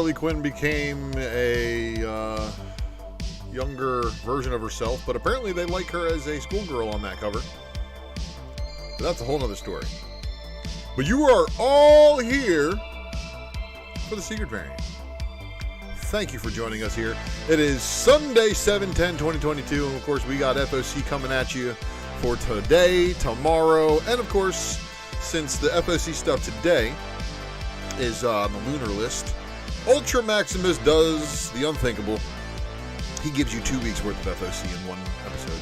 Harley Quinn became a younger version of herself, but apparently they like her as a schoolgirl on that cover. But that's a whole other story. But you are all here for the secret variant. Thank you for joining us here. It is Sunday, 7/10/2022, and of course we got FOC coming at you for today, tomorrow, and of course, since the FOC stuff today is on the Lunar list, ULTRAMAXIMUS does the unthinkable. He gives you 2 weeks worth of FOC in one episode.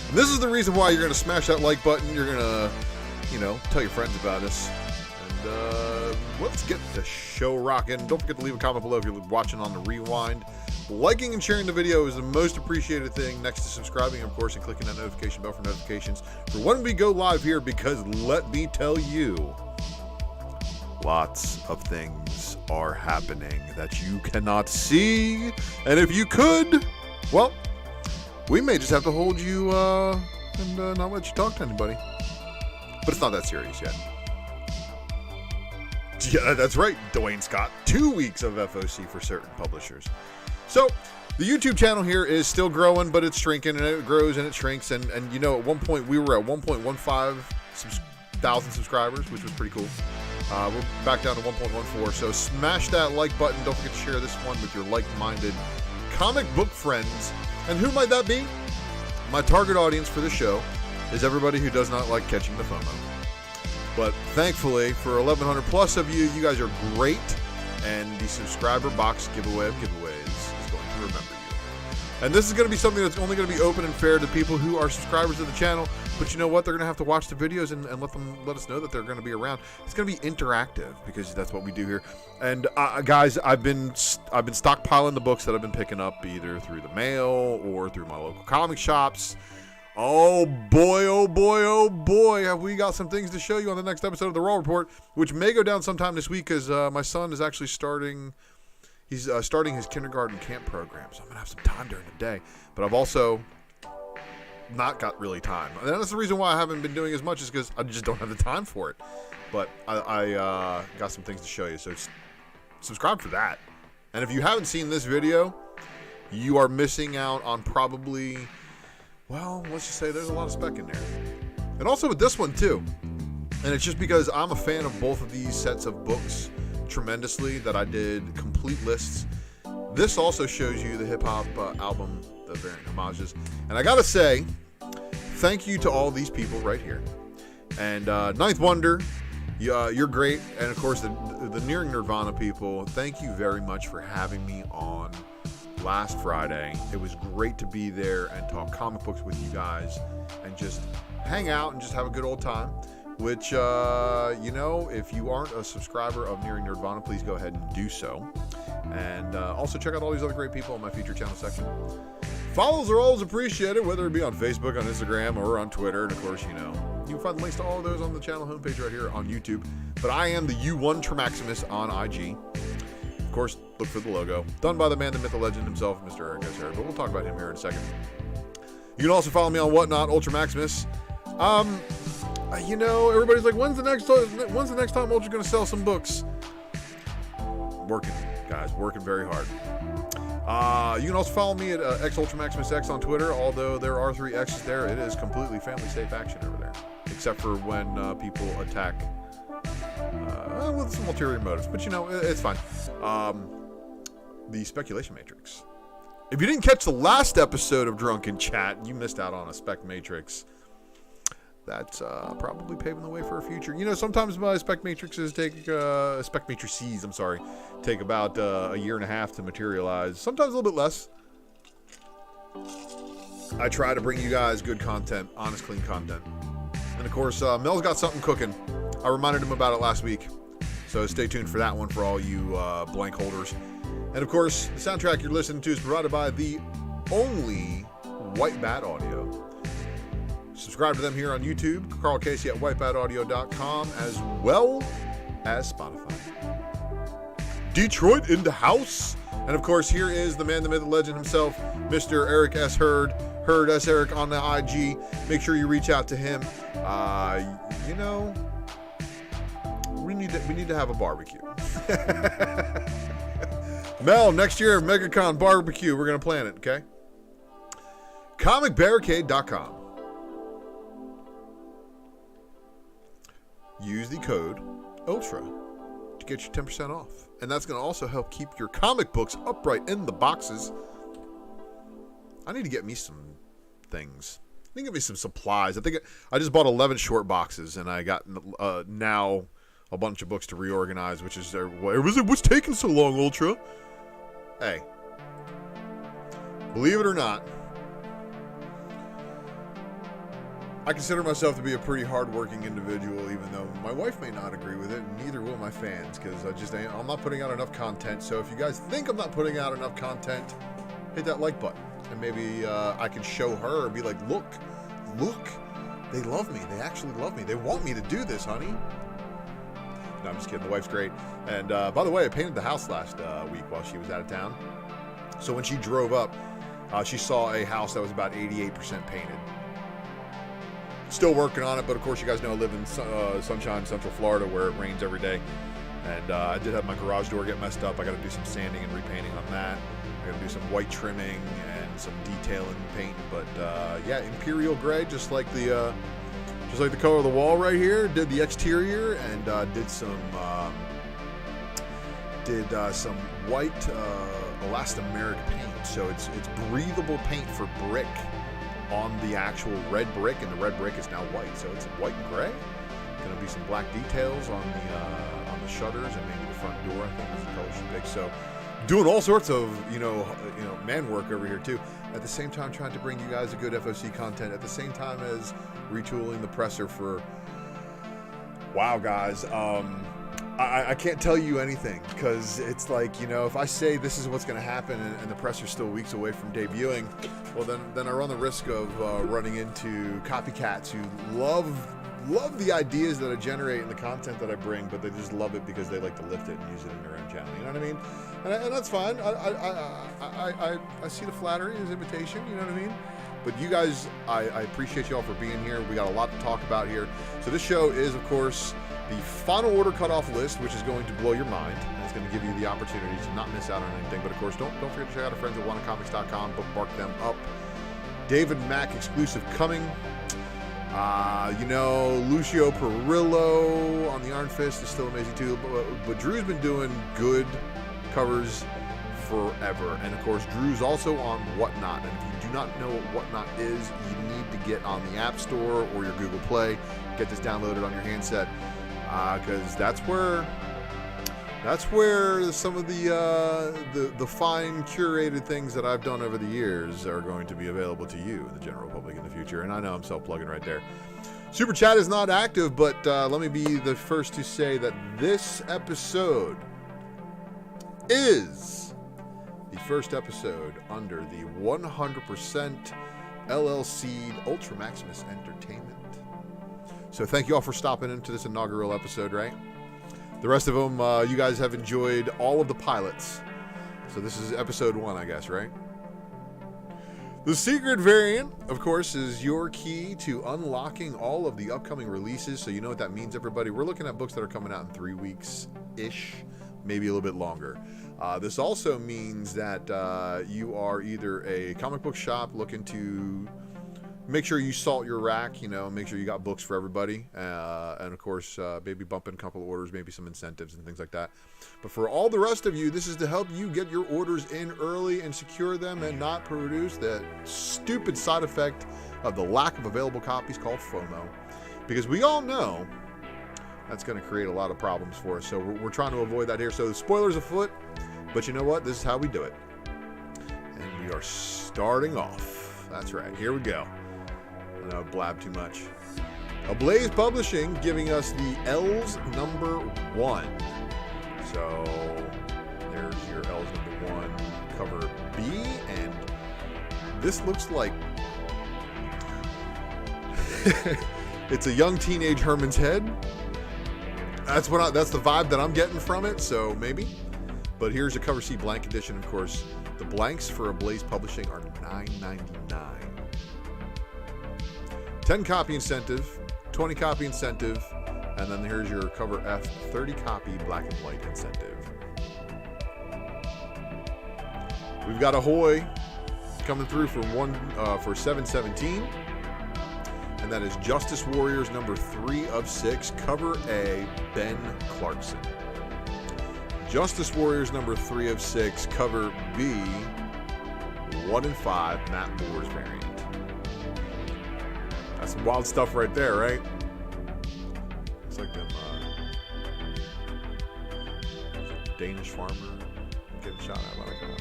And this is the reason why you're going to smash that like button. You're going to, tell your friends about us. And let's get the show rocking. Don't forget to leave a comment below if you're watching on the rewind. Liking and sharing the video is the most appreciated thing next to subscribing, of course, and clicking that notification bell for notifications for when we go live here, because let me tell you, lots of things are happening that you cannot see. And if you could, well, we may just have to hold you and not let you talk to anybody. But it's not that serious yet. Yeah, that's right, Dwayne Scott. 2 weeks of FOC for certain publishers. So, the YouTube channel here is still growing, but it's shrinking, and it grows and it shrinks. And at one point we were at 1.15 thousand subscribers, which was pretty cool. We're back down to 1.14. So smash that like button. Don't forget to share this one with your like-minded comic book friends. And who might that be? My target audience for the show is everybody who does not like catching the FOMO. But thankfully, for 1,100 plus of you, you guys are great. And the subscriber box giveaway of giveaways is going to remember you. And this is going to be something that's only going to be open and fair to people who are subscribers to the channel. But you know what? They're going to have to watch the videos and let us know that they're going to be around. It's going to be interactive, because that's what we do here. And guys, I've been stockpiling the books that I've been picking up either through the mail or through my local comic shops. Oh boy, oh boy, oh boy, have we got some things to show you on the next episode of the Raw Report, which may go down sometime this week, because my son is actually starting his kindergarten camp program, so I'm going to have some time during the day. But I've also not got really time. And that's the reason why I haven't been doing as much, is because I just don't have the time for it. But I got some things to show you, so subscribe for that. And if you haven't seen this video, you are missing out on probably, well, let's just say there's a lot of spec in there. And also with this one too. And it's just because I'm a fan of both of these sets of books tremendously that I did complete lists. This also shows you the hip-hop album, the variant homages. And I gotta say, thank you to all these people right here. And Ninth Wonder, you're great. And of course, the Nearing Nirvana people, thank you very much for having me on last Friday. It was great to be there and talk comic books with you guys and just hang out and just have a good old time. Which, if you aren't a subscriber of Nearing Nirvana, please go ahead and do so. And also check out all these other great people in my feature channel section. Follows are always appreciated, whether it be on Facebook, on Instagram, or on Twitter. And of course, you can find the links to all of those on the channel homepage right here on YouTube. But I am the ULTRAMAXIMUS on IG. Of course, look for the logo. Done by the man, the myth, the legend himself, Mr. Eric S. But we'll talk about him here in a second. You can also follow me on Whatnot, ULTRAMAXIMUS. Everybody's like, when's the next time Ultra's going to sell some books? Working, guys, working very hard. You can also follow me at XUltraMaximusX on Twitter. Although there are 3 X's there, it is completely family safe action over there, except for when people attack with some ulterior motives. But it's fine. The Speculation Matrix. If you didn't catch the last episode of Drunken Chat, you missed out on a Spec Matrix. That's probably paving the way for a future. Sometimes my Spec Matrices take about a year and a half to materialize. Sometimes a little bit less. I try to bring you guys good content, honest, clean content. And of course, Mel's got something cooking. I reminded him about it last week, so stay tuned for that one for all you blank holders. And of course, the soundtrack you're listening to is provided by the only White Bat Audio. Subscribe to them here on YouTube, Carl Casey at whitebataudio.com, as well as Spotify. Detroit in the house. And of course, here is the man, the myth, the legend himself, Mr. Eric S. Hurd S. Eric on the IG. Make sure you reach out to him. We need to have a barbecue. Mel, next year, MegaCon barbecue. We're going to plan it, okay? ComicBarricade.com. Use the code ULTRA to get you 10% off. And that's going to also help keep your comic books upright in the boxes. I need to get me some things. I need to get me some supplies. I think I just bought 11 short boxes, and I got now a bunch of books to reorganize, which is what's taking so long, Ultra? Hey, believe it or not, I consider myself to be a pretty hard-working individual, even though my wife may not agree with it, and neither will my fans, because I'm not putting out enough content. So if you guys think I'm not putting out enough content, hit that like button, and maybe I can show her and be like, look, they love me. They actually love me. They want me to do this, honey. No, I'm just kidding. The wife's great. And by the way, I painted the house last week while she was out of town. So when she drove up, she saw a house that was about 88% painted. Still working on it, but of course you guys know I live in sunshine, Central Florida, where it rains every day. And I did have my garage door get messed up. I got to do some sanding and repainting on that. I got to do some white trimming and some detailing and paint. But yeah, Imperial Gray, just like the color of the wall right here. Did the exterior and did some white elastomeric paint. So it's breathable paint for brick on the actual red brick, and the red brick is now white. So it's white and gray. Going to be some black details on the shutters and maybe the front door. I think is the color she picked. So doing all sorts of man work over here too. At the same time, trying to bring you guys a good FOC content. At the same time as retooling the presser for. Wow, guys. I can't tell you anything because it's like, if I say this is what's going to happen and the presser's still weeks away from debuting, well, then I run the risk of running into copycats who love the ideas that I generate and the content that I bring, but they just love it because they like to lift it and use it in their own channel. You know what I mean? And that's fine. I see the flattery as imitation. You know what I mean? But you guys, I appreciate you all for being here. We got a lot to talk about here. So this show is, of course, the final order cutoff list, which is going to blow your mind. And it's going to give you the opportunity to not miss out on anything. But of course, don't forget to check out our friends at wannacomics.com. Bookmark them up. David Mack exclusive coming. Lucio Perillo on the Iron Fist is still amazing too. But Drew's been doing good covers forever. And of course, Drew's also on Whatnot. And if you do not know what Whatnot is, you need to get on the App Store or your Google Play. Get this downloaded on your handset. Because that's where some of the fine curated things that I've done over the years are going to be available to you in the general public in the future. And I know I'm self-plugging right there. Super Chat is not active, but let me be the first to say that this episode is the first episode under the 100% LLC ULTRAMAXIMUS Entertainment. So thank you all for stopping into this inaugural episode, right? The rest of them, you guys have enjoyed all of the pilots. So this is episode 1, I guess, right? The secret variant, of course, is your key to unlocking all of the upcoming releases. So you know what that means, everybody. We're looking at books that are coming out in 3 weeks-ish, maybe a little bit longer. This also means that you are either a comic book shop looking to make sure you salt your rack, make sure you got books for everybody. And of course, maybe bump in a couple of orders, maybe some incentives and things like that. But for all the rest of you, this is to help you get your orders in early and secure them and not produce that stupid side effect of the lack of available copies called FOMO. Because we all know that's going to create a lot of problems for us. So we're trying to avoid that here. So the spoilers afoot, but you know what? This is how we do it. And we are starting off. That's right. Here we go. I know I blab too much. Ablaze Publishing giving us the L's number 1. So there's your L's number 1 cover B, and this looks like it's a young teenage Herman's head. That's the vibe that I'm getting from it. So maybe. But here's a cover C blank edition. Of course, the blanks for Ablaze Publishing are $9.99. 10 copy incentive, 20 copy incentive, and then here's your cover F 30 copy black and white incentive. We've got Ahoy coming through for 717. And that is Justice Warriors number 3 of 6, cover A, Ben Clarkson. Justice Warriors number 3 of 6, cover B, 1 and 5, Matt Moore's variant. That's some wild stuff right there, right? It's like them Danish farmer getting shot at by a cop.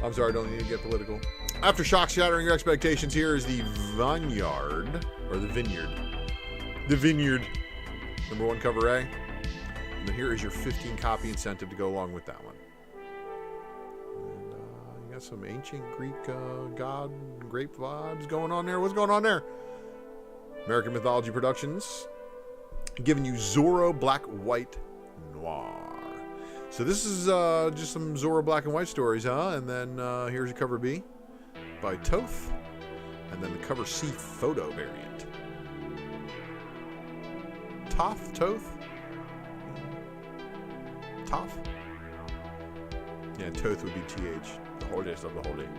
I'm sorry, don't need to get political. Aftershock shattering your expectations. Here is the Vineyard, or the Vineyard. The Vineyard. Number 1 cover A. And then here is your 15 copy incentive to go along with that one. And you got some ancient Greek god grape vibes going on there. What's going on there? American Mythology Productions giving you Zorro Black, White, Noir. So this is just some Zorro Black and White stories, huh? And then here's your cover B by Toth. And then the cover C photo variant. Toth? Toth? Yeah, Toth would be TH. The holiest of the holiday.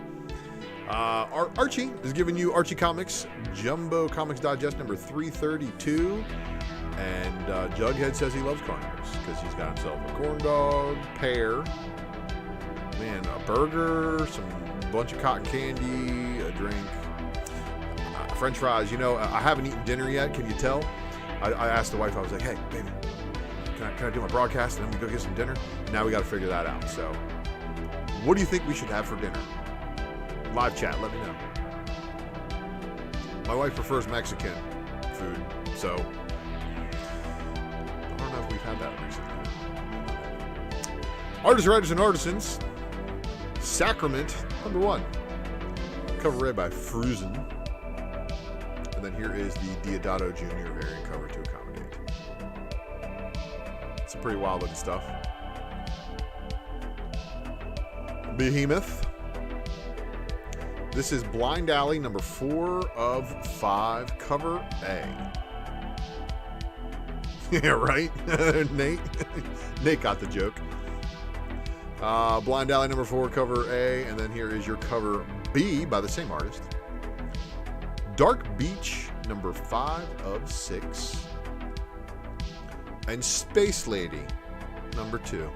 Archie is giving you Archie Comics, Jumbo Comics Digest number 332. And Jughead says he loves carnivores because he's got himself a corn dog, pear, man, a burger, some bunch of cotton candy, a drink, French fries. You know, I haven't eaten dinner yet. Can you tell? I asked the wife. I was like, "Hey, baby, can I do my broadcast and then we go get some dinner?" Now we got to figure that out. So, what do you think we should have for dinner? Live chat. Let me know. My wife prefers Mexican food, so. We've had that recently. Artists, Writers, and Artisans. Sacrament, number 1. Cover A by Fruzen. And then here is the Diodato Jr. variant cover to accommodate. It's some pretty wild looking stuff. Behemoth. This is Blind Alley, number 4 of 5, cover A. Yeah, right? Nate? Nate got the joke. Blind Alley number 4, cover A. And then here is your cover B by the same artist. Dark Beach number 5 of 6. And Space Lady number 2.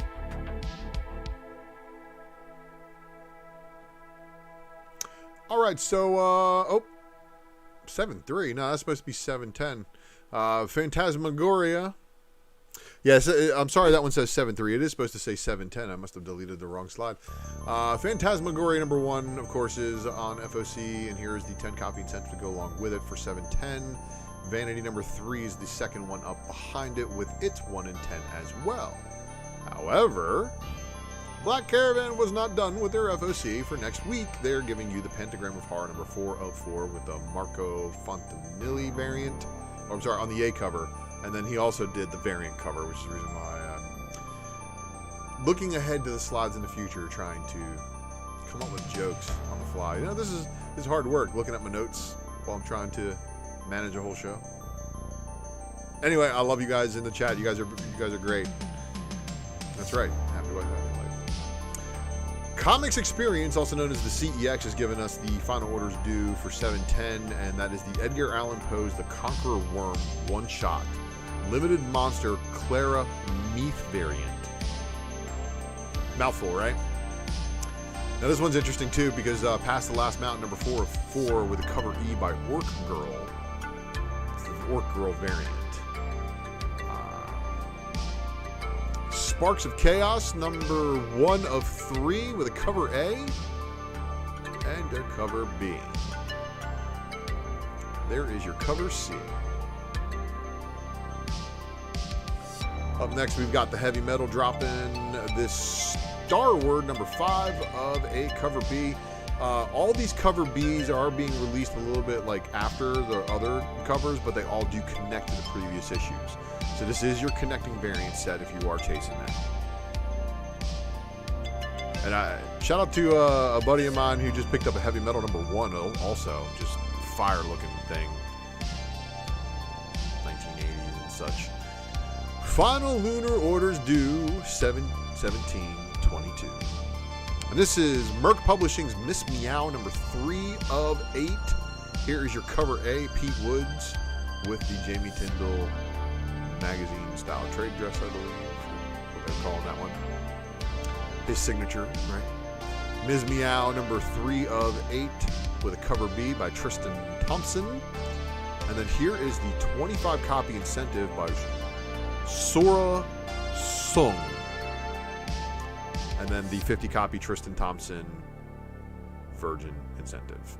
All right, so, 7-3. No, that's supposed to be 7-10. Phantasmagoria. Yes, I'm sorry, that one says 7-3. It is supposed to say 7-10. I must have deleted the wrong slide. Phantasmagoria number 1, of course, is on FOC, and here is the 10 copy incentive to go along with it for 7-10. Vanity number 3 is the second one up behind it with its 1 and 10 as well. However, Black Caravan was not done with their FOC for next week. They're giving you the Pentagram of Horror number 4 of 4 with the Marco Fontanilli variant. Oh, I'm sorry, on the A cover. And then he also did the variant cover, which is the reason why I'm looking ahead to the slides in the future, trying to come up with jokes on the fly. You know, this is hard work, looking at my notes while I'm trying to manage a whole show. Anyway, I love you guys in the chat. You guys are great. That's right. Happy White Happy Life. Comics Experience, also known as the CEX, has given us the final orders due for 7-10, and that is the Edgar Allan Poe's The Conqueror Worm one-shot limited monster Clara Meath variant. Mouthful, right? Now this one's interesting too because Past the Last Mountain number 4 of 4 with a cover E by Orc Girl. It's the Orc Girl variant. Sparks of Chaos number 1 of 3 with a cover A and a cover B. There is your cover C. Up next, we've got the heavy metal dropping this Star Word number 5 of a cover B. All these cover Bs are being released a little bit like after the other covers, but they all do connect to the previous issues. So this is your connecting variant set if you are chasing that. And shout out to a buddy of mine who just picked up a heavy metal number 1 also. Just fire looking thing. 1980s and such. Final Lunar orders due 7/17/22. And this is Merc Publishing's Miss Meow number 3 of 8. Here is your cover A, Pete Woods, with the Jamie Tyndall magazine style trade dress, I believe. What they're calling that one. His signature, right? Ms. Meow number 3 of 8 with a cover B by Tristan Thompson. And then here is the 25 copy incentive by Sora Sung. And then the 50 copy Tristan Thompson Virgin incentive.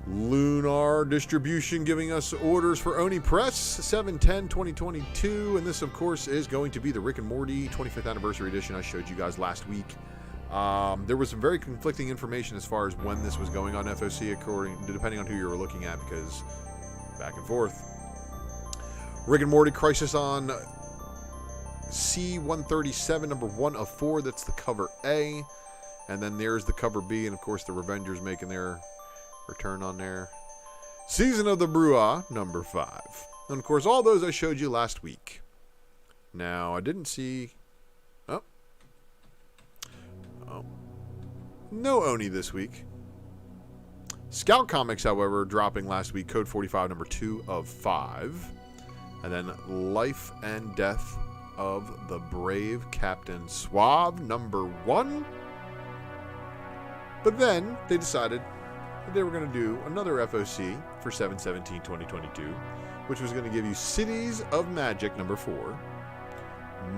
Lunar Distribution giving us orders for Oni Press 7/10/2022, and this of course is going to be the Rick and Morty 25th anniversary edition I showed you guys last week. There was some very conflicting information as far as when this was going on FOC, depending on who you were looking at, because back and forth. Rick and Morty Crisis on C-137 number 1 of 4. That's the cover A, and then there's the cover B, and of course the Revengers making their return on there. Season of the Bruja, number 5. And of course, all those I showed you last week. Now, I didn't see... Oh. No Oni this week. Scout Comics, however, dropping last week. Code 45, number 2 of 5. And then Life and Death of the Brave Captain Suave, number 1. But then, they decided they were going to do another FOC for 7/17/2022, which was going to give you Cities of Magic number 4,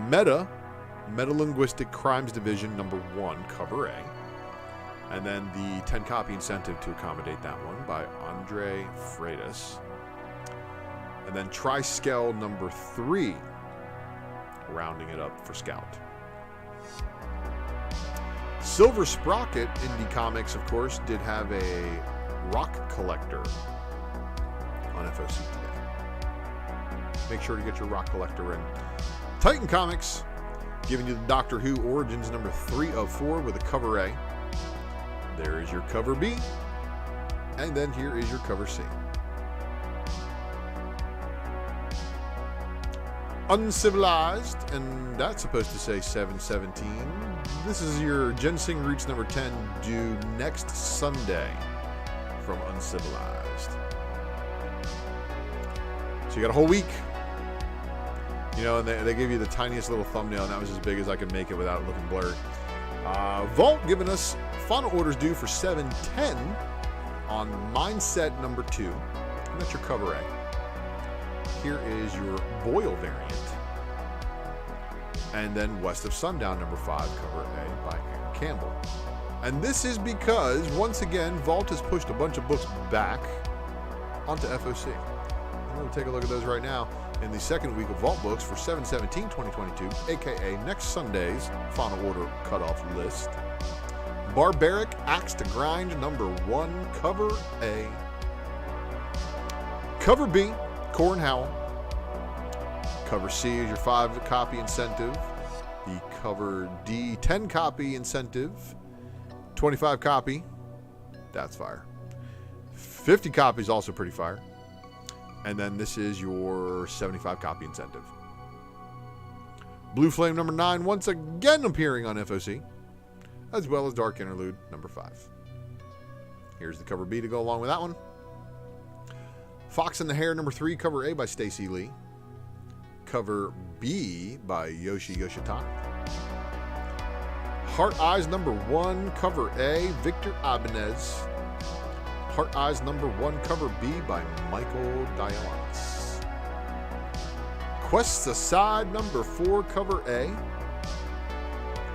Metalinguistic Crimes Division number 1, cover A, and then the 10 copy incentive to accommodate that one by Andre Freitas, and then Triskel number 3, rounding it up for Scout. Silver Sprocket Indie Comics, of course, did have a Rock Collector on FOC today. Make sure to get your Rock Collector in. Titan Comics, giving you the Doctor Who Origins number 3 of 4 with a cover A. There is your cover B. And then here is your cover C. Uncivilized, and that's supposed to say 7/17. This is your Ginseng Roots number 10, due next Sunday from Uncivilized. So you got a whole week. You know, and they gave you the tiniest little thumbnail, and that was as big as I could make it without it looking blurred. Vault giving us final orders due for 7/10 on Mindset number 2. And that's your cover A. Here is your Boyle variant. And then West of Sundown, number 5, cover A by Aaron Campbell. And this is because, once again, Vault has pushed a bunch of books back onto FOC. I'm going to take a look at those right now in the second week of Vault books for 7/17/2022, a.k.a. next Sunday's final order cutoff list. Barbaric Axe to Grind, number 1, cover A. Cover B, Corin Howell. Cover C is your 5 copy incentive. The cover D 10 copy incentive. 25 copy. That's fire. 50 copies also pretty fire. And then this is your 75 copy incentive. Blue Flame number 9 once again appearing on FOC, as well as Dark Interlude number 5. Here's the cover B to go along with that one. Fox and the Hare number 3, cover A by Stacey Lee. Cover B by Yoshi Yoshitani. Heart Eyes number 1, cover A, Victor Ibanez. Heart Eyes number 1, cover B by Michael Dialis. Quests Aside number 4, cover A.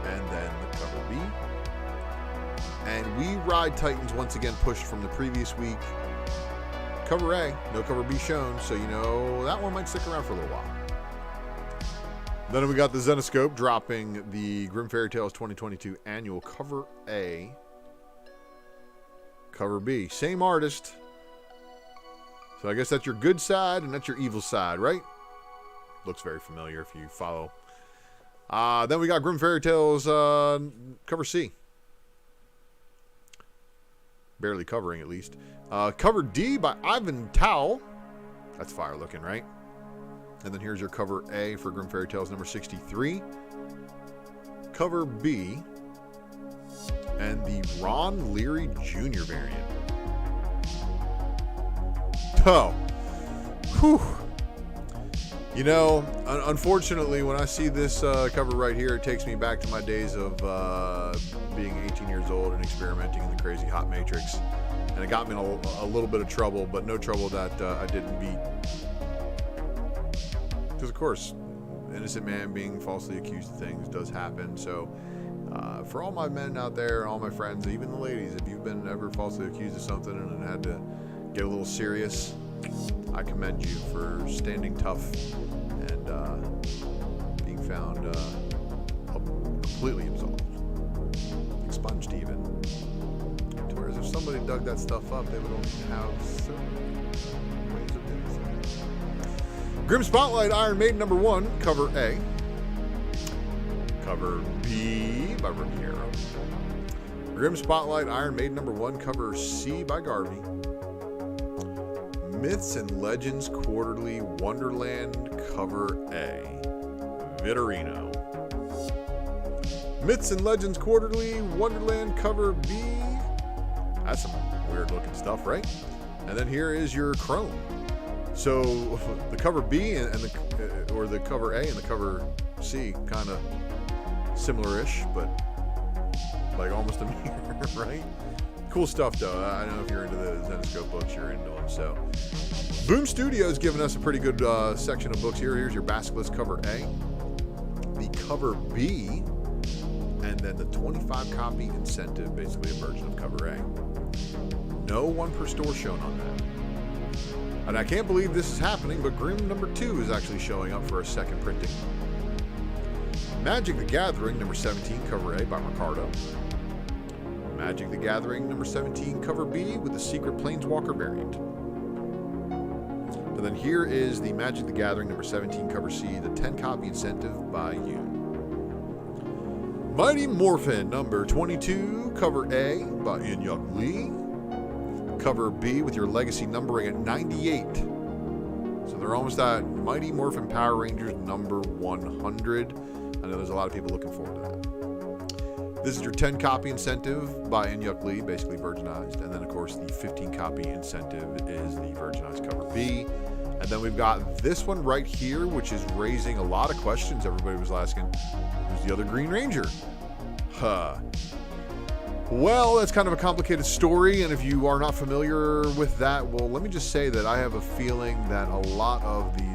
And then the cover B. And We Ride Titans once again pushed from the previous week. Cover A, no cover B shown, so you know that one might stick around for a little while. Then we got the Zenoscope dropping the Grim Fairy Tales 2022 annual cover A, cover B. Same artist. So I guess that's your good side and that's your evil side, right? Looks very familiar if you follow. Then we got Grim Fairy Tales cover C. Barely covering, at least. Cover D by Ivan Towle. That's fire looking, right? And then here's your cover A for Grim Fairy Tales number 63. cover B, and the Ron Leary Jr. variant. Oh, whew. You know, unfortunately, when I see this cover right here, it takes me back to my days of being 18 years old and experimenting in the crazy hot matrix. And it got me in a little bit of trouble, but no trouble that I didn't beat. Because, of course, innocent man being falsely accused of things does happen. So, for all my men out there, all my friends, even the ladies, if you've been ever falsely accused of something and had to get a little serious, I commend you for standing tough and being found completely absolved, expunged even. Whereas if somebody dug that stuff up, they would only have certain ways of doing so. Grim Spotlight Iron Maiden #1, cover A. Cover B by Romero. Grim Spotlight Iron Maiden #1, cover C by Garvey. Myths and Legends Quarterly Wonderland cover A, Vitorino. Myths and Legends Quarterly Wonderland cover B. That's some weird looking stuff, right? And then here is your Chrome. So the cover B and the cover A and the cover C kind of similar-ish, but like almost a mirror, right? Cool stuff, though. I don't know if you're into the Zenescope books, you're into them. So, Boom Studios giving us a pretty good section of books here. Here's your Basilisk cover A, the cover B, and then the 25 copy incentive, basically a version of cover A. No one per store shown on that. And I can't believe this is happening, but Grimm #2 is actually showing up for a second printing. Magic the Gathering #17, cover A by Ricardo. Magic the Gathering #17, cover B with the Secret Planeswalker variant. And then here is the Magic the Gathering #17, cover C, the 10 copy incentive by you. Mighty Morphin #22, cover A by Inyuk Lee. Cover B with your legacy numbering at 98. So they're almost at Mighty Morphin Power Rangers #100. I know there's a lot of people looking forward to that. This is your 10 copy incentive by Inyuk Lee, basically virginized. And then, of course, the 15 copy incentive is the virginized cover B. And then we've got this one right here, which is raising a lot of questions. Everybody was asking, who's the other Green Ranger? Well, that's kind of a complicated story. And if you are not familiar with that, well, let me just say that I have a feeling that a lot of these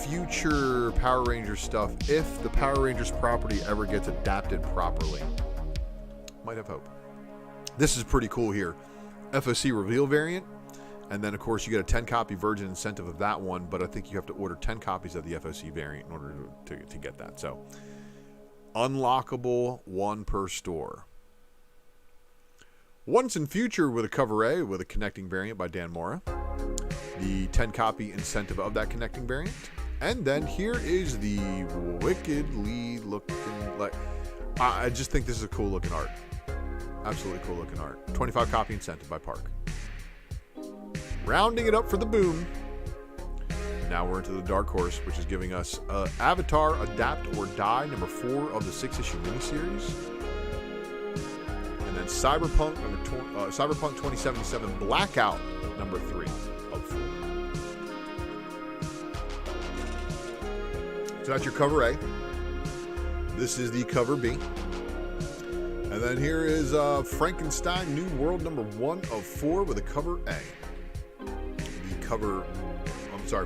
future Power Rangers stuff, if the Power Rangers property ever gets adapted properly, might have hope. This is pretty cool here. FOC reveal variant, and then of course you get a 10 copy virgin incentive of that one, but I think you have to order 10 copies of the FOC variant in order to get that. So unlockable, one per store. Once in Future with a cover A with a connecting variant by Dan Mora, the 10 copy incentive of that connecting variant. And then here is the wickedly looking, like, I just think this is a cool looking art. Absolutely cool looking art. 25 copy incentive by Park. Rounding it up for the Boom. Now we're into the Dark Horse, which is giving us Avatar Adapt or Die #4 of the 6-issue miniseries. And then Cyberpunk 2077 Blackout #3 of 4. So that's your cover A. This is the cover B. And then here is Frankenstein New World #1 of 4 with a cover A.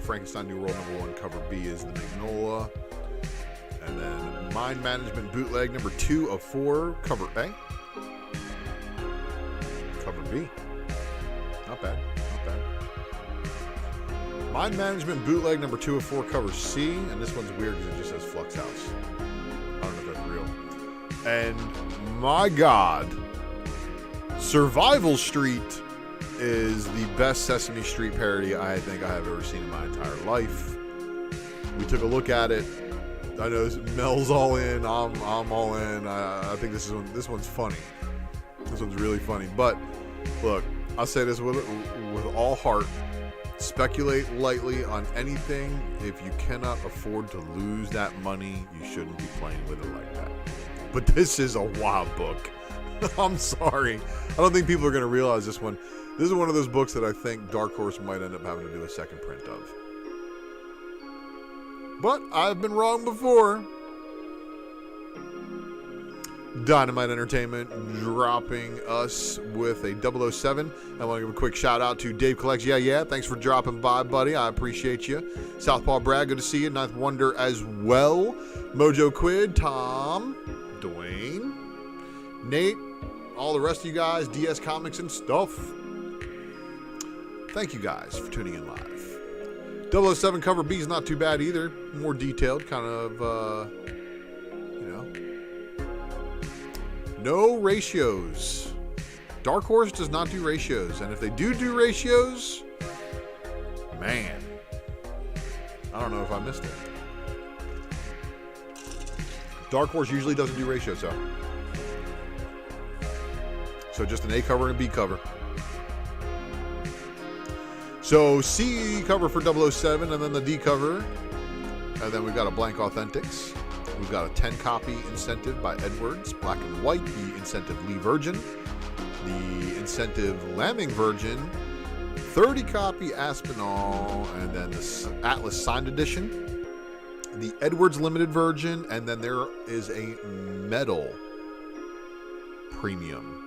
Frankenstein New World #1, cover B is the Magnolia. And then Mind Management Bootleg #2 of 4, cover A. Cover B. Not bad. Mind Management Bootleg #2 of 4, cover C. And this one's weird because it just says Flux House. I don't know if that's real. And my God, Survival Street is the best Sesame Street parody I think I have ever seen in my entire life. We took a look at it. I know Mel's all in. I'm all in. I think this one's funny. This one's really funny. But look, I'll say this with all heart. Speculate lightly on anything. If you cannot afford to lose that money, you shouldn't be playing with it like that. But this is a wild book. I'm sorry. I don't think people are going to realize this one. This is one of those books that I think Dark Horse might end up having to do a second print of. But I've been wrong before. Dynamite Entertainment dropping us with a 007. I want to give a quick shout out to Dave Collects. Yeah. Thanks for dropping by, buddy. I appreciate you. Southpaw Brad, good to see you. Ninth Wonder as well. Mojo Quid, Tom, Dwayne, Nate, all the rest of you guys, DS Comics and stuff. Thank you guys for tuning in live. 007 cover B is not too bad either. More detailed, kind of, no ratios. Dark Horse does not do ratios. And if they do ratios, man, I don't know if I missed it. Dark Horse usually doesn't do ratios, though. So just an A cover and a B cover. So C cover for 007 and then the D cover. And then we've got a blank Authentics. We've got a 10 copy incentive by Edwards, black and white. The incentive Lee Virgin. The incentive Lambing Virgin. 30 copy Aspinall. And then the Atlas signed edition. The Edwards limited version. And then there is a metal premium.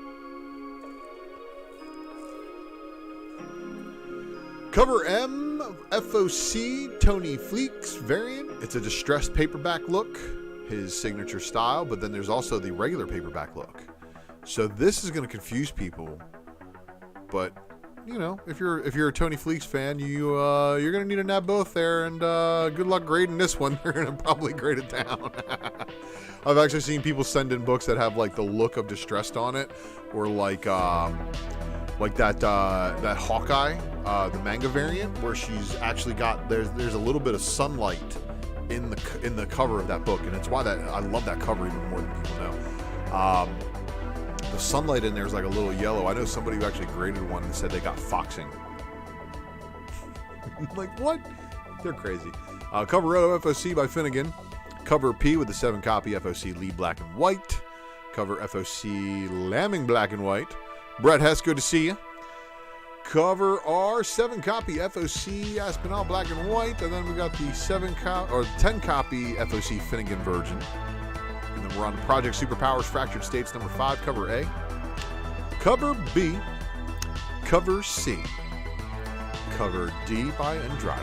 Cover M, FOC, Tony Fleeks variant. It's a distressed paperback look, his signature style, but then there's also the regular paperback look. So this is going to confuse people. But, you know, if you're a Tony Fleeks fan, you're going to need to nab both there, and good luck grading this one. They're going to probably grade it down. I've actually seen people send in books that have like the look of distressed on it, or like that Hawkeye, the manga variant, where she's actually got there's a little bit of sunlight in the cover of that book, and it's why that I love that cover even more than people know. The sunlight in there is like a little yellow. I know somebody who actually graded one and said they got foxing. Like what? They're crazy. Cover O, FOC by Finnegan. Cover P with the 7 copy FOC Lee black and white. Cover FOC Lambing black and white. Brett Hess, good to see you. Cover R, 7 copy FOC Aspinall black and white, and then we got the 10 copy FOC Finnegan Virgin. And then we're on Project Superpowers Fractured States number 5, cover A. Cover B, cover C. Cover D by Andrade.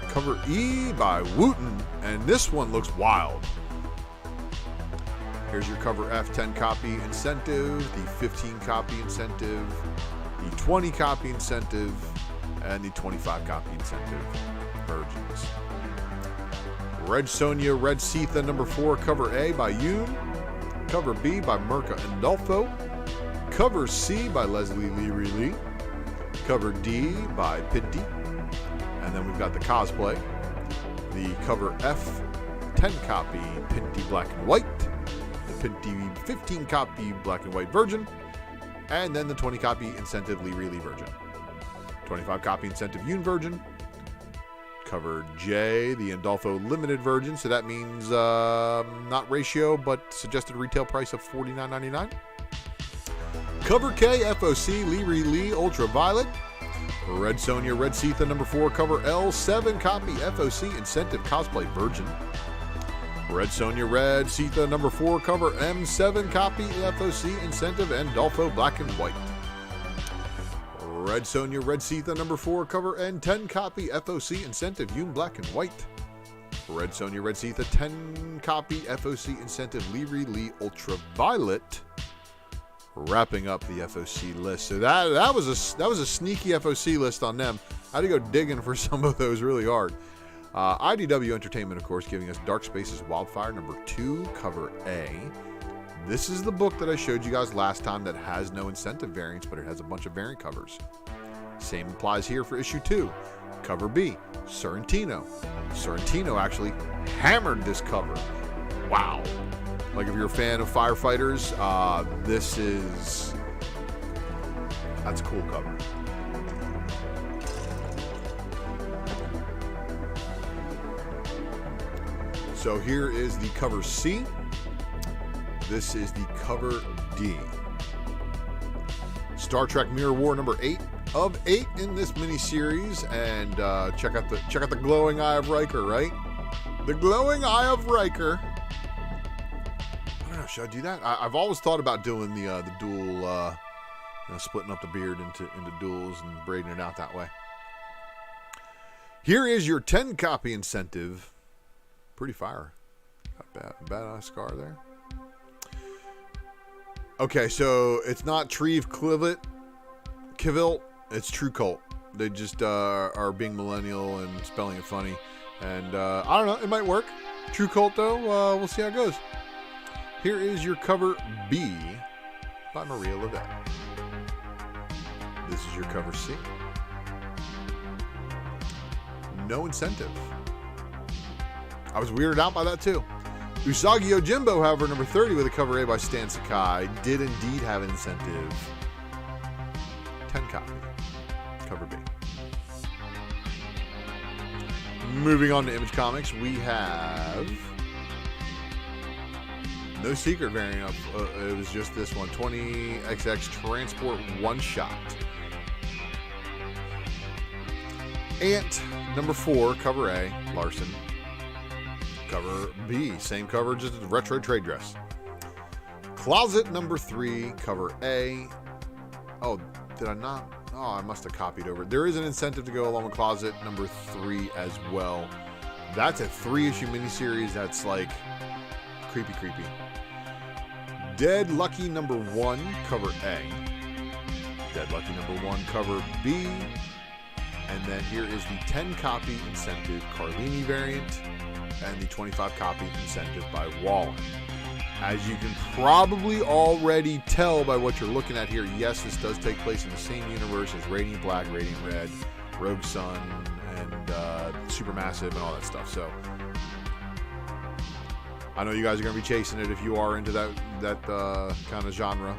Cover E by Wooten, and this one looks wild. Here's your cover F, 10 copy incentive, the 15 copy incentive, the 20 copy incentive, and the 25 copy incentive versions. Red Sonja, Red Sitha number 4, cover A by Yoon. Cover B by Mirka Andolfo. Cover C by Leslie Lee. Cover D by Pinty. And then we've got the cosplay. The cover F, 10 copy Pinty black and white. The Pinty 15 copy black and white version. And then the 20 copy incentive Lee version. 25 copy incentive Yoon version. Cover J, the Andolfo limited version. So that means not ratio, but suggested retail price of $49.99. Cover K, FOC Lee Ultraviolet. Red Sonja, Red Sitha number 4, cover L, 7 copy FOC incentive cosplay virgin. Red Sonja, Red Sitha number 4, cover M, 7 copy FOC incentive and Andolfo black and white. Red Sonja, Red Sitha number 4, cover N, 10 copy FOC incentive Yoon black and white. Red Sonja, Red Sitha, 10 copy FOC incentive Lee Ultraviolet. Wrapping up the FOC list. So that was a sneaky FOC list on them. I had to go digging for some of those really hard. IDW Entertainment, of course, giving us Dark Spaces Wildfire number 2, cover A. This is the book that I showed you guys last time that has no incentive variants, but it has a bunch of variant covers. Same applies here for issue 2. Cover B, Sorrentino. Sorrentino actually hammered this cover. Wow. Like if you're a fan of firefighters, that's a cool cover. So here is the cover C. This is the cover D. Star Trek Mirror War number 8 of 8 in this mini-series. And check out the glowing eye of Riker, right? The glowing eye of Riker. I don't know, should I do that? I've always thought about doing the dual, splitting up the beard into duals and braiding it out that way. Here is your 10 copy incentive. Pretty fire. Not bad scar there. Okay, so it's not Treve Kivilt, it's True Cult. They just are being millennial and spelling it funny. And I don't know, it might work. True Cult, though, we'll see how it goes. Here is your cover B by Maria Levette. This is your cover C. No incentive. I was weirded out by that too. Usagi Yojimbo, however, number 30 with a cover A by Stan Sakai, did indeed have an incentive. 10 copy. Cover B. Moving on to Image Comics, we have no secret variant of it was just this one, 20XX Transport One Shot. Ant, number 4, cover A, Larson. Cover B, same cover, just a retro trade dress. Closet, number 3, cover A. Oh, did I not? Oh, I must have copied over. There is an incentive to go along with Closet, number 3 as well. That's a 3-issue miniseries that's like creepy. Dead Lucky, number 1, cover A. Dead Lucky, number 1, cover B. And then here is the 10 copy incentive Carlini variant and the 25 copy incentive by Wallen. As you can probably already tell by what you're looking at here, yes, this does take place in the same universe as Radiant Black, Radiant Red, Rogue Sun, and Supermassive and all that stuff. So I know you guys are going to be chasing it if you are into that kind of genre.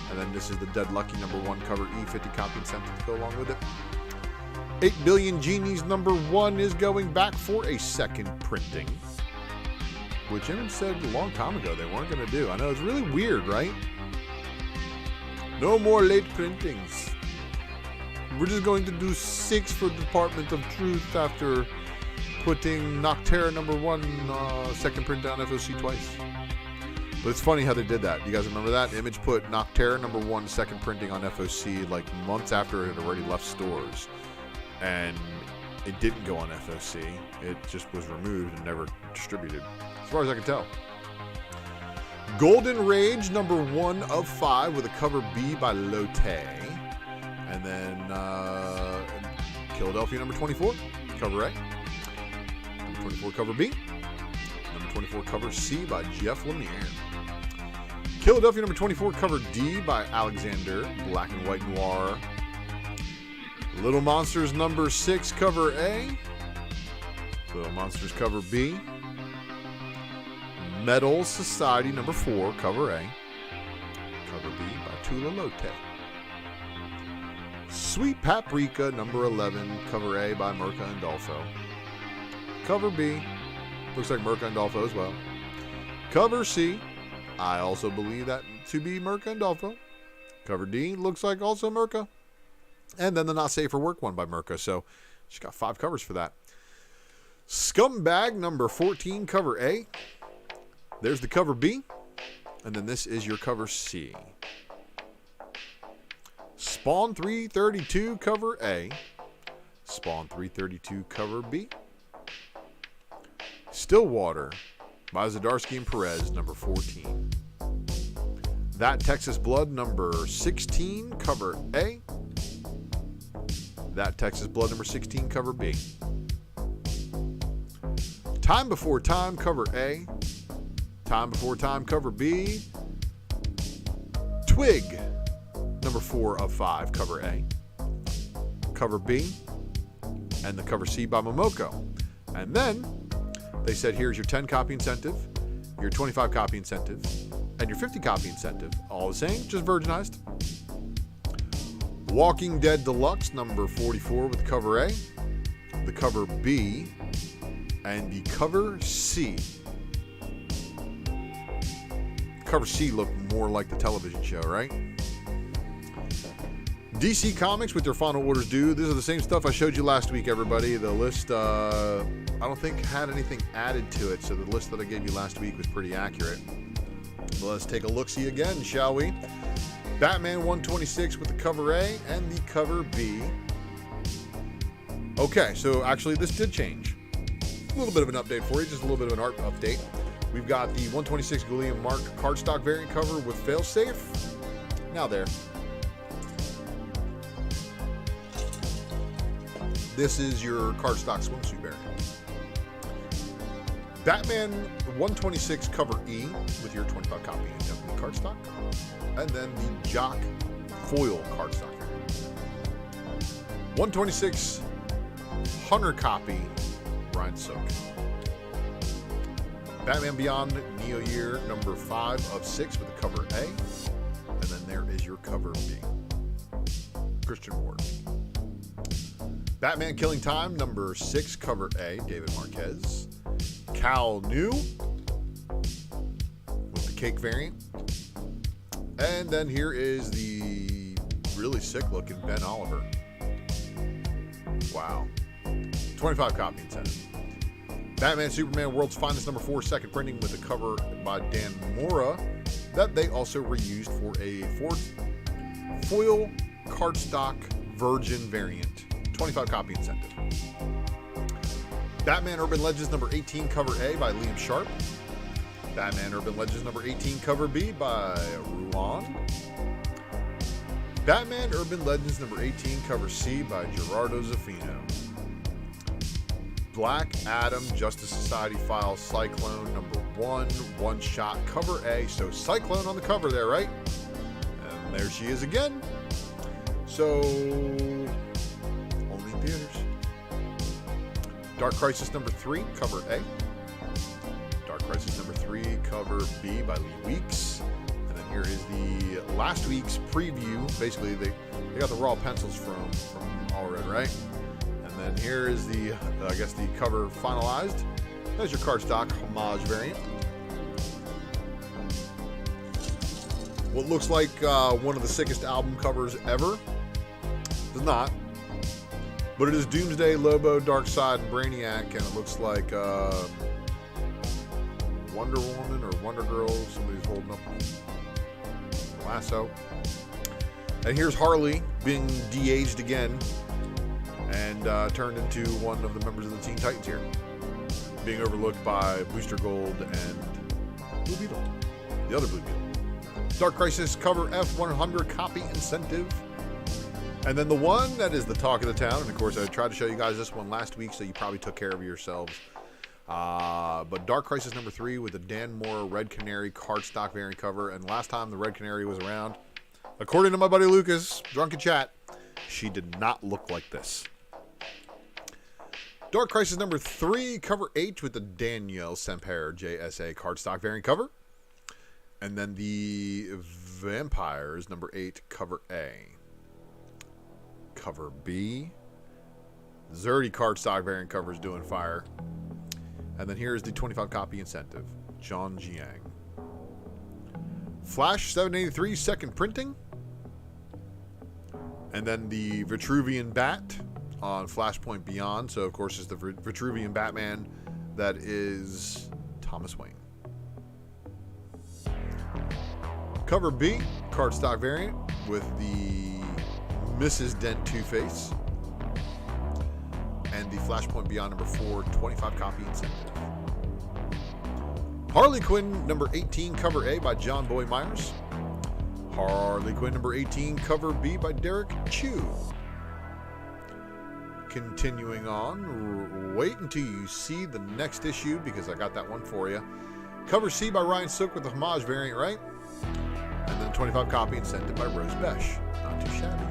And then this is the Dead Lucky number 1 cover E, 50 copy incentive to go along with it. 8 Billion Genies number 1 is going back for a second printing, which Image said a long time ago they weren't going to do. I know, it's really weird, right? No more late printings. We're just going to do 6 for Department of Truth after putting Nocterra number 1 second print on FOC twice. But it's funny how they did that. You guys remember that? Image put Nocterra number 1 second printing on FOC like months after it had already left stores. And it didn't go on FOC. It just was removed and never distributed, as far as I can tell. Golden Rage, number 1 of 5, with a cover B by Lotte. And then Philadelphia, number 24, cover A. Number 24, cover B. Number 24, cover C by Jeff Lemire. Philadelphia, number 24, cover D by Alexander, Black and White Noir. Little Monsters number 6, cover A. Little Monsters cover B. Metal Society number 4, cover A. Cover B by Tula Lotte. Sweet Paprika number 11, cover A by Mirka Andolfo. Cover B, looks like Mirka Andolfo as well. Cover C, I also believe that to be Mirka Andolfo. Cover D, looks like also Mirka. And then the Not Safe for Work one by Mirka. So she's got 5 covers for that. Scumbag number 14, cover A. There's the cover B. And then this is your cover C. Spawn 332, cover A. Spawn 332, cover B. Stillwater by Zdarsky and Perez, number 14. That Texas Blood, number 16, cover A. That Texas Blood, number 16, cover B. Time Before Time, cover A. Time Before Time, cover B. Twig, number 4 of 5, cover A. Cover B. And the cover C by Momoko. And then they said, here's your 10 copy incentive, your 25 copy incentive, and your 50 copy incentive. All the same, just virginized. Walking Dead Deluxe, number 44 with the cover A, the cover B, and the cover C Cover C looked more like the television show, right? DC Comics with their final orders due. These are the same stuff I showed you last week, everybody. The list, I don't think had anything added to it, so the list that I gave you last week was pretty accurate. But let's take a look-see again, shall we? Batman 126 with the cover A and the cover B. Okay, so actually this did change. A little bit of an update for you, just a little bit of an art update. We've got the 126 Guerilla Mark cardstock variant cover with failsafe. Now there. This is your cardstock swimsuit variant. Batman 126 cover E with your 25 copy Japanese cardstock. And then the Jock foil cardstock variant. 126 Hunter copy Ryan Sook. Batman Beyond Neo Year number 5 of 6 with the cover A. And then there is your cover B. Christian Ward. Batman Killing Time number 6 cover A, David Marquez. Cal New with the cake variant. And then here is the really sick looking Ben Oliver. Wow. 25 copy incentive. Batman Superman World's Finest number 4 second printing with a cover by Dan Mora that they also reused for a foil cardstock Virgin variant. 25 copy incentive. Batman Urban Legends number 18 cover A by Liam Sharp. Batman Urban Legends number 18 cover B by Ruan. Batman Urban Legends number 18 cover C by Gerardo Zaffino. Black Adam Justice Society File Cyclone number 1 one shot cover A. So Cyclone on the cover there, right? And there she is again. So only theaters. Dark Crisis number 3 cover A. Dark Crisis number 3 cover B by Lee Weeks. And then here is the last week's preview. Basically they got the raw pencils from All Red, right? And then here is the, I guess the cover finalized. There's your cardstock homage variant. What looks like one of the sickest album covers ever. Does not. But it is Doomsday, Lobo, Darkseid, and Brainiac, and it looks like Wonder Woman or Wonder Girl. Somebody's holding up a lasso. And here's Harley being de-aged again and turned into one of the members of the Teen Titans here, being overlooked by Booster Gold and Blue Beetle, the other Blue Beetle. Dark Crisis cover F100 copy incentive. And then the one that is the talk of the town, and of course I tried to show you guys this one last week, so you probably took care of yourselves. But Dark Crisis number 3 with the Dan Mora Red Canary cardstock variant cover. And last time the Red Canary was around, according to my buddy Lucas, Drunken Chat, she did not look like this. Dark Crisis number 3 cover H with the Danielle Semper JSA cardstock variant cover. And then the Vampires number 8 cover A. Cover B. Zerdy cardstock variant cover is doing fire. And then here's the 25 copy incentive. John Jiang. Flash 783 second printing. And then the Vitruvian Bat on Flashpoint Beyond. So of course it's the Vitruvian Batman that is Thomas Wayne. Cover B, cardstock variant with the Mrs. Dent Two-Face. And the Flashpoint Beyond number 4, 25 copy incentive. Harley Quinn number 18 cover A by John Boy Myers. Harley Quinn number 18 cover B by Derek Chu. Continuing on, wait until you see the next issue because I got that one for you. Cover C by Ryan Sook with the homage variant, right? And then 25 copy incentive by Rose Besh. Not too shabby.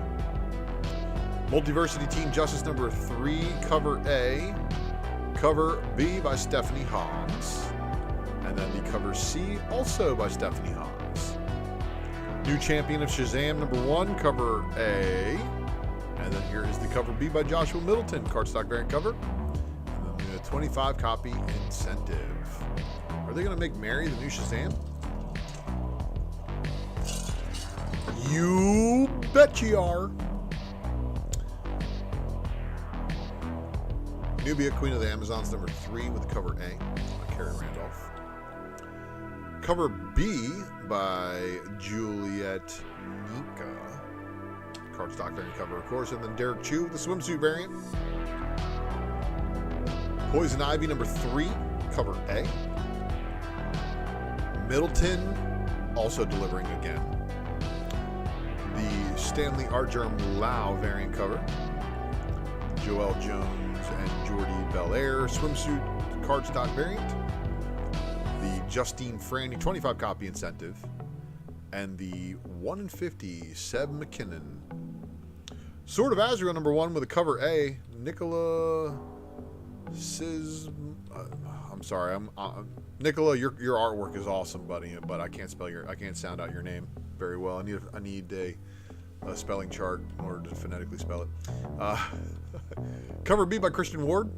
Multiversity Teen Justice number 3 cover A. Cover B by Stephanie Hawes. And then the cover C also by Stephanie Hawes. New Champion of Shazam number 1 cover A. And then here is the cover B by Joshua Middleton, cardstock variant cover. And then the 25 copy incentive. Are they going to make Mary the new Shazam? You bet you are. Nubia, Queen of the Amazons, number 3 with the cover A by Carrie Randolph. Cover B by Juliet Nika. Cardstock variant cover, of course. And then Derek Chu with the swimsuit variant. Poison Ivy, number 3, cover A. Middleton, also delivering again. The Stanley Artgerm Lau variant cover. Joelle Jones and Jordy Belair swimsuit cardstock variant. The Justine Franny 25 copy incentive. And the 1 in 50 Seb McKinnon. Sword of Azrael, number 1 with a cover A. Nicola I'm sorry. Nicola, your artwork is awesome, buddy, but I can't sound out your name very well. I need a spelling chart in order to phonetically spell it. Cover B by Christian Ward.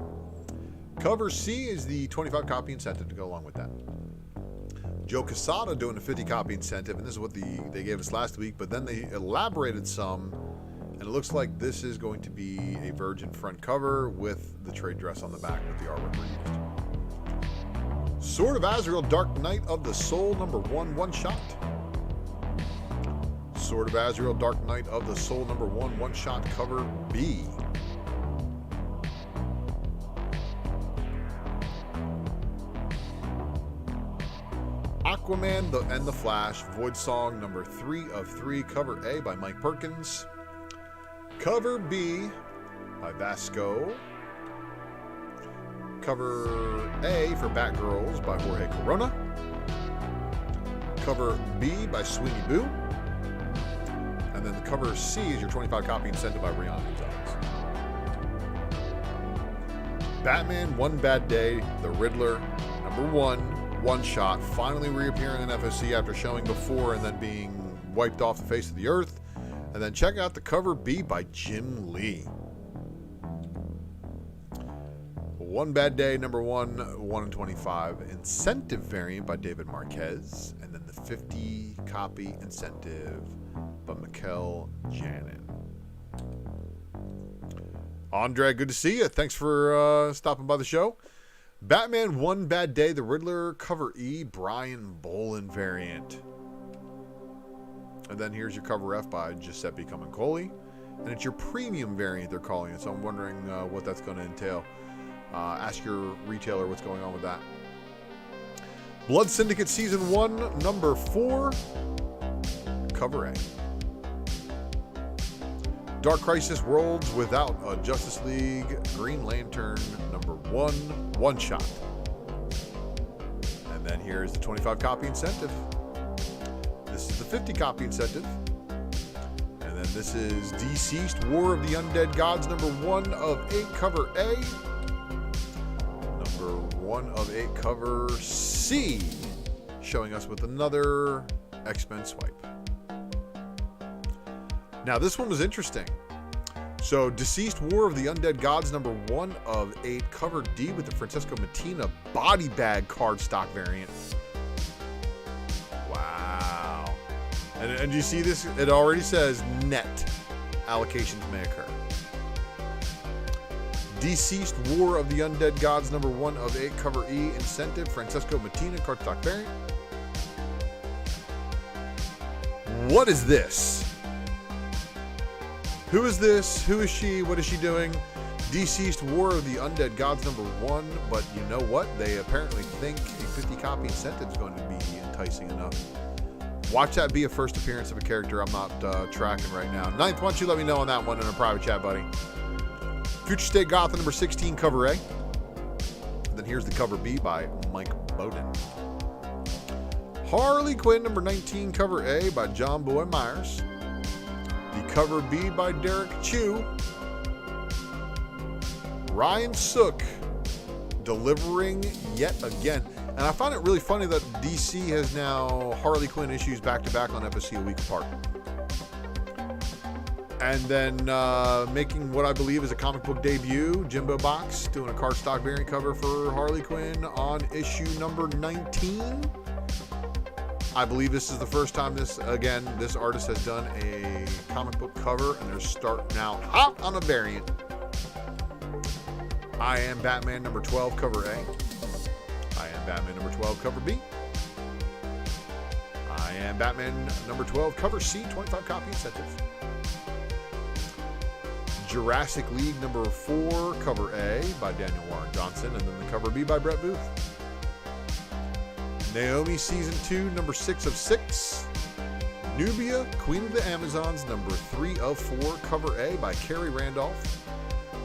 Cover C is the 25 copy incentive to go along with that. Joe Quesada doing a 50 copy incentive, and this is what they gave us last week, but then they elaborated some, and it looks like this is going to be a Virgin front cover with the trade dress on the back with the artwork reused. Sword of Azrael, Dark Knight of the Soul, number 1, one-shot. Sword of Azrael, Dark Knight of the Soul, number 1, one-shot, cover B. Aquaman and the Flash, Void Song, number 3 of 3, cover A by Mike Perkins. Cover B by Vasco. Cover A for Batgirls by Jorge Corona. Cover B by Sweeney Boo. And then the cover C is your 25 copy incentive by Rihanna Gonzalez. Batman, One Bad Day, The Riddler, number 1, one shot, finally reappearing in FOC after showing before and then being wiped off the face of the earth. And then check out the cover B by Jim Lee. One Bad Day, number 1, 1 in 25. Incentive variant by David Marquez. And then the 50 copy incentive by Mikkel Janin. Andre, good to see you. Thanks for stopping by the show. Batman, One Bad Day, The Riddler, cover E, Brian Bolin variant. And then here's your cover F by Giuseppe Camuncoli. And it's your premium variant, they're calling it. So I'm wondering what that's going to entail. Ask your retailer what's going on with that. Blood Syndicate Season 1, number 4, cover A. Dark Crisis Worlds Without a Justice League, Green Lantern, number 1, one shot. And then here's the 25 copy incentive. This is the 50 copy incentive. And then this is Deceased War of the Undead Gods, number 1 of 8, cover A. Number 1 of 8, cover C. Showing us with another X-Men swipe. Now, this one was interesting. So, Deceased War of the Undead Gods, number 1 of 8, cover D with the Francesco Mattina body bag cardstock variant. Wow. And you see this? It already says net allocations may occur. Deceased War of the Undead Gods, number 1 of 8, cover E, incentive, Francesco Mattina cardstock variant. What is this? Who is this? Who is she? What is she doing? Deceased War of the Undead Gods, number 1. But you know what? They apparently think a 50 copy incentive is going to be enticing enough. Watch that be a first appearance of a character I'm not tracking right now. Ninth, why don't you let me know on that one in a private chat, buddy? Future State Gotham, number 16, cover A. And then here's the cover B by Mike Bowden. Harley Quinn, number 19, cover A by John Boy Myers. The cover B by Derek Chu. Ryan Sook delivering yet again. And I find it really funny that DC has now Harley Quinn issues back-to-back on FSC a week apart. And then making what I believe is a comic book debut, Jimbo Box, doing a cardstock variant cover for Harley Quinn on issue number 19. I believe this is the first time this artist has done a comic book cover, and they're starting out hot on a variant. I Am Batman number 12, cover A. I Am Batman number 12, cover B. I Am Batman number 12, cover C, 25 copy incentive. Jurassic League number 4, cover A by Daniel Warren Johnson, and then the cover B by Brett Booth. Naomi Season 2, number 6 of 6. Nubia, Queen of the Amazons, number 3 of 4, cover A by Carrie Randolph.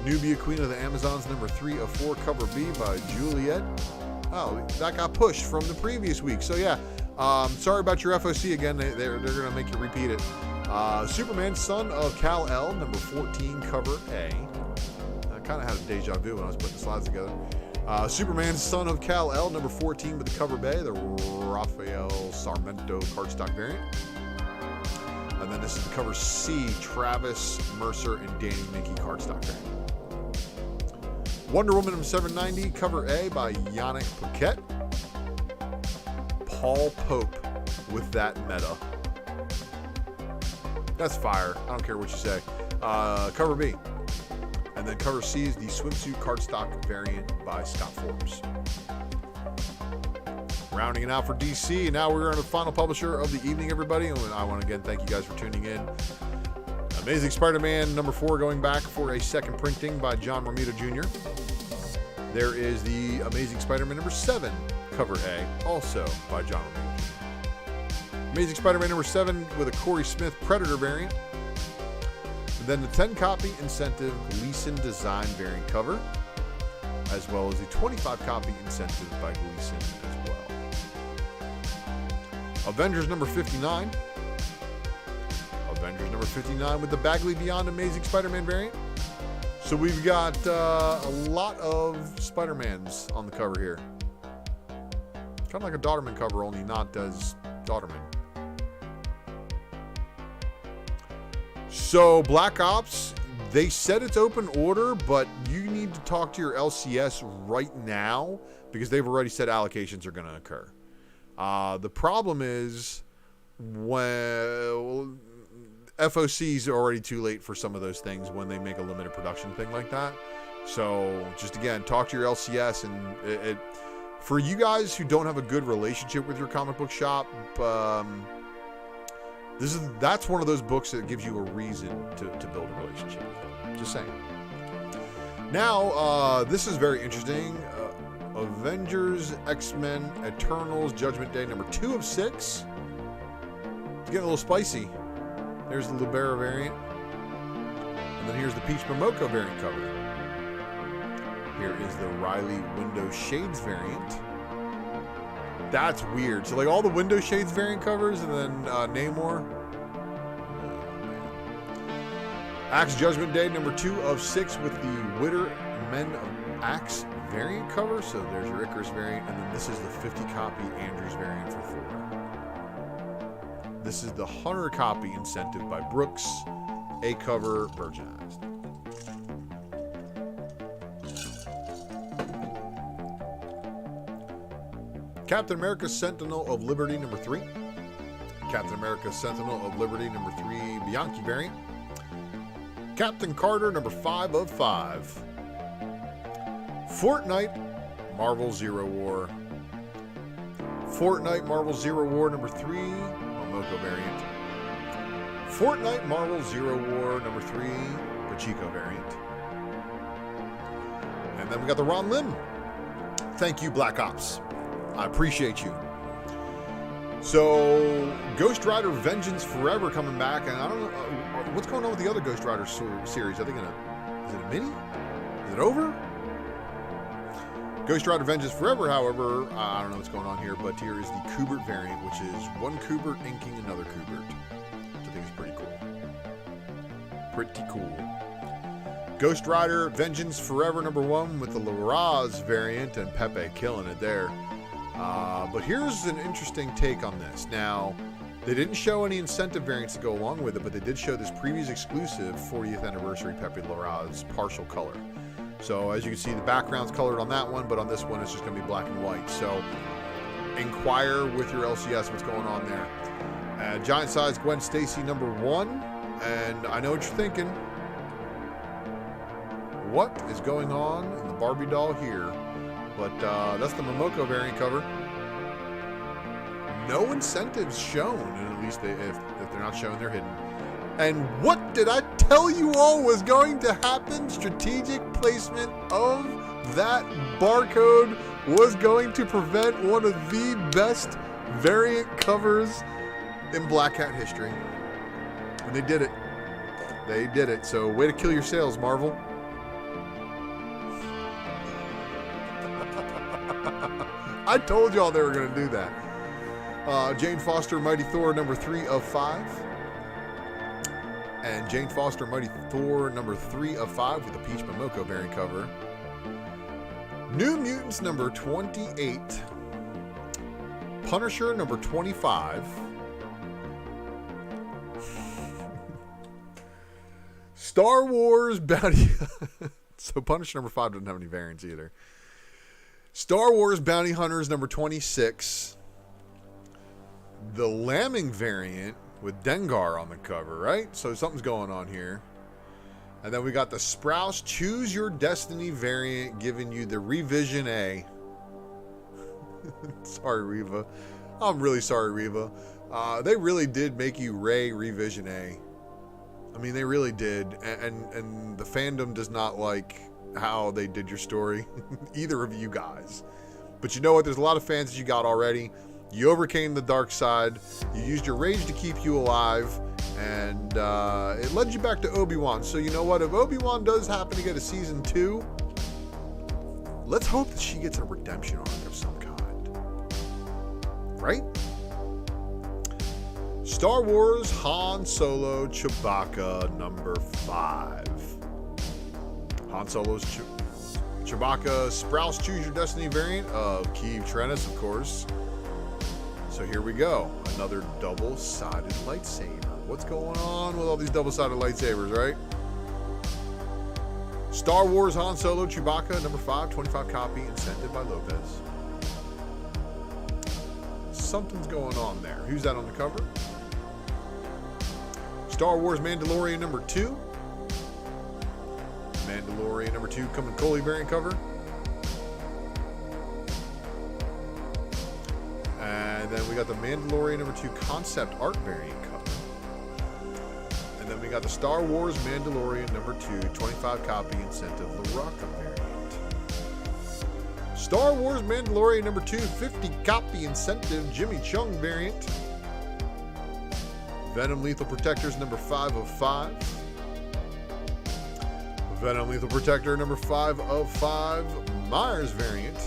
Nubia, Queen of the Amazons, number 3 of 4, cover B by Juliet. Oh, that got pushed from the previous week. So yeah, sorry about your FOC again. They're going to make you repeat it. Superman, Son of Kal-El, number 14, cover A. I kind of had a deja vu when I was putting the slides together. Superman, Son of Kal-El, number 14 with the cover B, the Rafael Sarmiento cardstock variant. And then this is the cover C, Travis Mercer and Danny Minky cardstock variant. Wonder Woman number 790, cover A by Yannick Paquette. Paul Pope with that meta. That's fire. I don't care what you say. Cover B. And then cover C is the swimsuit cardstock variant by Scott Forbes. Rounding it out for DC. Now we're on the final publisher of the evening, everybody. And I want to again thank you guys for tuning in. Amazing Spider-Man number 4 going back for a second printing by John Romita Jr. There is the Amazing Spider-Man number 7, cover A, also by John Romita Jr. Amazing Spider-Man number 7 with a Corey Smith Predator variant. And then the 10 copy incentive Gleason design variant cover, as well as the 25 copy incentive by Gleason as well. Avengers number 59. Avengers number 59 with the Bagley Beyond Amazing Spider-Man variant. So we've got a lot of Spider-Mans on the cover here. Kind of like a Daughterman cover, only not as Daughterman. So Black Ops, they said it's open order, but you need to talk to your LCS right now because they've already said allocations are going to occur. The problem is, well, FOC's already too late for some of those things when they make a limited production thing like that. So just again, talk to your LCS, and for you guys who don't have a good relationship with your comic book shop, that's one of those books that gives you a reason to build a relationship with them. Just saying. Now, this is very interesting. Avengers, X-Men, Eternals, Judgment Day, number 2 of 6. It's getting a little spicy. There's the Libera variant. And then here's the Peach Momoko variant cover. Here is the Riley Window Shades variant. That's weird. So like all the Window Shades variant covers and then Namor. Axe Judgment Day, number 2 of 6 with the Witter Men of Axe variant cover. So there's your Icarus variant. And then this is the 50 copy Andrews variant for 4. This is the 100 copy incentive by Brooks, A cover, virginized. Captain America Sentinel of Liberty number 3. Captain America Sentinel of Liberty number 3 Bianchi variant. Captain Carter number 5 of 5. Fortnite Marvel Zero War. Fortnite Marvel Zero War number 3 Momoko variant. Fortnite Marvel Zero War number 3 Pachiko variant. And then we got the Ron Lim. Thank you, Black Ops. I appreciate you. So, Ghost Rider Vengeance Forever coming back, and I don't know what's going on with the other Ghost Rider series. Are they is it a mini? Is it over? Ghost Rider Vengeance Forever, however, I don't know what's going on here, but here is the Kubert variant, which is one Kubert inking another Kubert, which I think is pretty cool. Pretty cool. Ghost Rider Vengeance Forever number 1 with the Laraz variant, and Pepe killing it there. But here's an interesting take on this. Now, they didn't show any incentive variants to go along with it, but they did show this previous exclusive 40th anniversary Pepe Larraz partial color. So as you can see, the background's colored on that one, but on this one it's just going to be black and white. So inquire with your LCS what's going on there. Giant size Gwen Stacy number 1. And I know what you're thinking. What is going on in the Barbie doll here? But that's the Momoko variant cover. No incentives shown, and at least if they're not shown, they're hidden. And what did I tell you all was going to happen? Strategic placement of that barcode was going to prevent one of the best variant covers in Black Hat history. And they did it. They did it. So way to kill your sales, Marvel. I told y'all they were going to do that. Jane Foster, Mighty Thor, number 3 of 5. And Jane Foster, Mighty Thor, number 3 of 5 with the Peach Momoko variant cover. New Mutants, number 28. Punisher, number 25. Star Wars Bounty... So Punisher number 5 doesn't have any variants either. Star Wars Bounty Hunters, number 26. The Lambing variant with Dengar on the cover, right? So something's going on here. And then we got the Sprouse Choose Your Destiny variant giving you the Revision A. Sorry, Reva. I'm really sorry, Reva. They really did make you Rey Revision A. I mean, they really did. And the fandom does not like how they did your story. Either of you guys. But you know what? There's a lot of fans that you got already. You overcame the dark side. You used your rage to keep you alive. And it led you back to Obi-Wan. So you know what? If Obi-Wan does happen to get a season 2, let's hope that she gets a redemption arc of some kind. Right? Star Wars Han Solo Chewbacca number 5. Han Solo's Chewbacca Sprouse Choose Your Destiny variant of Keeve Trennis, of course. So here we go. Another double-sided lightsaber. What's going on with all these double-sided lightsabers, right? Star Wars Han Solo Chewbacca number 5, 25 copy, incented by Lopez. Something's going on there. Who's that on the cover? Star Wars Mandalorian number 2. Mandalorian number 2 coming Coley variant cover. And then we got the Mandalorian number 2 concept art variant cover. And then we got the Star Wars Mandalorian number 2 25 copy incentive LaRocca variant. Star Wars Mandalorian number 2 50 copy incentive Jimmy Chung variant. Venom Lethal Protectors number 5 of 5. Venom Lethal Protector number 5 of 5 Myers variant.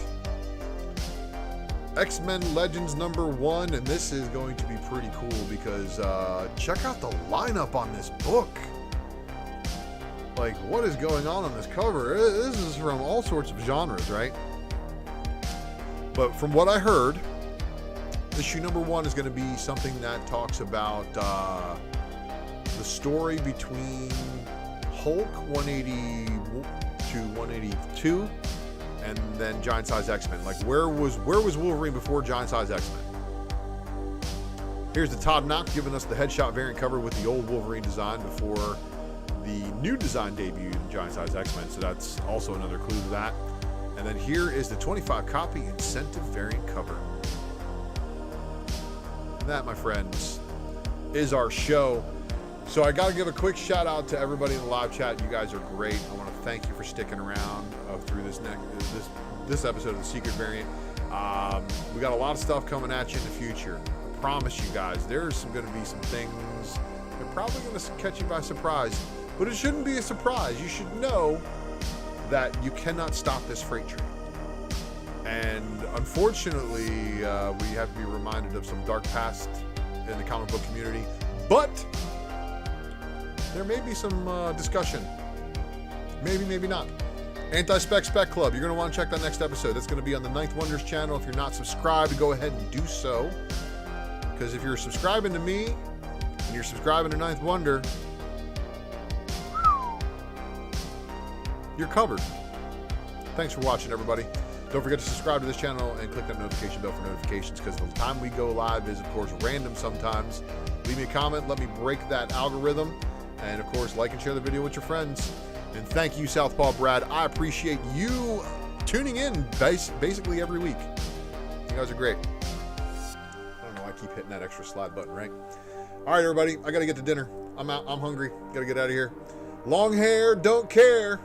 X-Men Legends number 1, and this is going to be pretty cool because check out the lineup on this book. Like, what is going on this cover? This is from all sorts of genres, right? But from what I heard, issue number 1 is going to be something that talks about the story between Hulk 180 to 182 and then Giant Size X-Men. Like, where was Wolverine before Giant Size X-Men? Here's the Todd Knock giving us the headshot variant cover with the old Wolverine design before the new design debuted in Giant Size X-Men. So that's also another clue to that. And then here is the 25 copy incentive variant cover. And that, my friends, is our show. So I got to give a quick shout out to everybody in the live chat. You guys are great. I want to thank you for sticking around through this episode of the Secret Variant. We got a lot of stuff coming at you in the future. I promise you guys, there's going to be some things. They're probably going to catch you by surprise, but it shouldn't be a surprise. You should know that you cannot stop this freight train. And unfortunately, we have to be reminded of some dark past in the comic book community, but there may be some discussion. Maybe, maybe not. Anti-Spec Spec Club. You're going to want to check that next episode. That's going to be on the Ninth Wonders channel. If you're not subscribed, go ahead and do so. Because if you're subscribing to me and you're subscribing to Ninth Wonder, you're covered. Thanks for watching, everybody. Don't Don't forget to subscribe to this channel and click that notification bell for notifications, because the time we go live is, of course, random sometimes. Leave me a comment. Let me break that algorithm. And, of course, like and share the video with your friends. And thank you, Southpaw Brad. I appreciate you tuning in basically every week. You guys are great. I don't know why I keep hitting that extra slide button, right? All right, everybody. I got to get to dinner. I'm out. I'm hungry. Got to get out of here. Long hair, don't care.